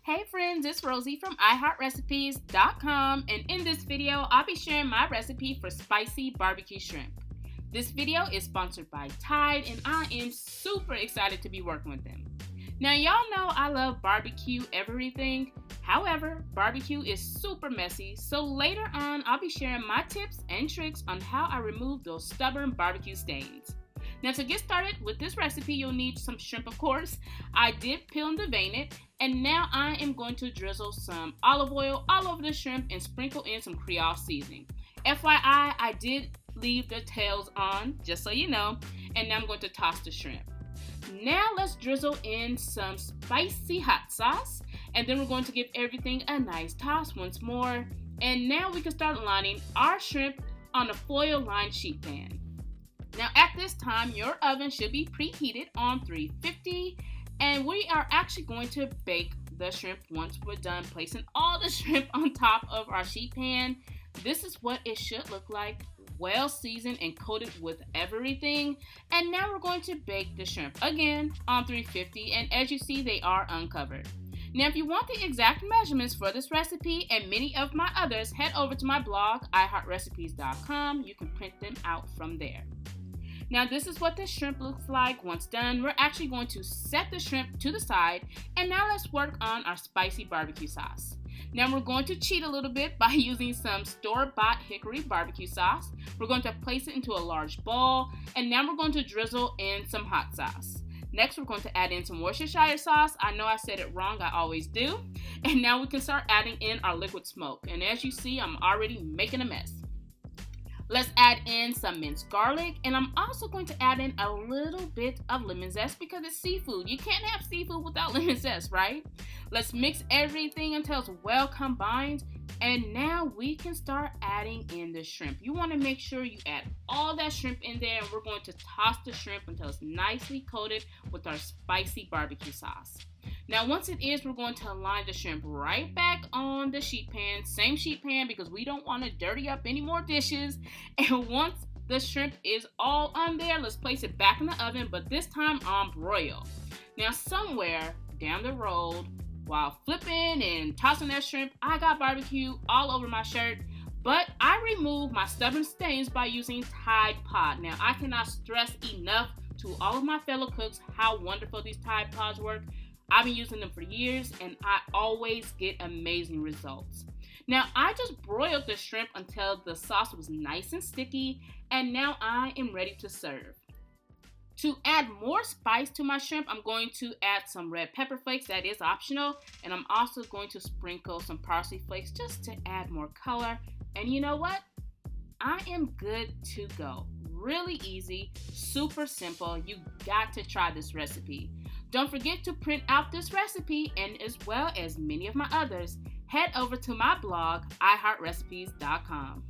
Hey friends, it's Rosie from iHeartRecipes.com, and in this video, I'll be sharing my recipe for spicy barbecue shrimp. This video is sponsored by Tide, and I am super excited to be working with them. Now, y'all know I love barbecue everything. However, barbecue is super messy, so later on, I'll be sharing my tips and tricks on how I remove those stubborn barbecue stains. Now, to get started with this recipe, you'll need some shrimp, of course. I did peel and devein it, and now I am going to drizzle some olive oil all over the shrimp and sprinkle in some creole seasoning. FYI, I did leave the tails on, just so you know, and now I'm going to toss the shrimp. Now let's drizzle in some spicy hot sauce, and then we're going to give everything a nice toss once more. And now we can start lining our shrimp on a foil-lined sheet pan. Now at this time, your oven should be preheated on 350, and we are actually going to bake the shrimp once we're done placing all the shrimp on top of our sheet pan. This is what it should look like, well seasoned and coated with everything. And now we're going to bake the shrimp again on 350, and as you see, they are uncovered. Now, if you want the exact measurements for this recipe and many of my others, head over to my blog, iHeartRecipes.com. You can print them out from there. Now, this is what the shrimp looks like once done. We're actually going to set the shrimp to the side, and now let's work on our spicy barbecue sauce. Now, we're going to cheat a little bit by using some store-bought hickory barbecue sauce. We're going to place it into a large bowl, and now we're going to drizzle in some hot sauce. Next, we're going to add in some Worcestershire sauce. I know I said it wrong, I always do. And now we can start adding in our liquid smoke. And as you see, I'm already making a mess. Let's add in some minced garlic, and I'm also going to add in a little bit of lemon zest because it's seafood. You can't have seafood without lemon zest, right? Let's mix everything until it's well combined, and now we can start adding in the shrimp. You want to make sure you add all that shrimp in there, and we're going to toss the shrimp until it's nicely coated with our spicy barbecue sauce. Now, once it is, we're going to line the shrimp right back on the sheet pan, same sheet pan, because we don't want to dirty up any more dishes. And once the shrimp is all on there, let's place it back in the oven, but this time on broil. Now, somewhere down the road, while flipping and tossing that shrimp, I got barbecue all over my shirt, but I removed my stubborn stains by using Tide Pod. Now, I cannot stress enough to all of my fellow cooks how wonderful these Tide Pods work. I've been using them for years, and I always get amazing results. Now, I just broiled the shrimp until the sauce was nice and sticky, and now I am ready to serve. To add more spice to my shrimp, I'm going to add some red pepper flakes. That is optional, and I'm also going to sprinkle some parsley flakes just to add more color. And you know what? I am good to go. Really easy, super simple. You got to try this recipe. Don't forget to print out this recipe, and as well as many of my others, head over to my blog, iHeartRecipes.com.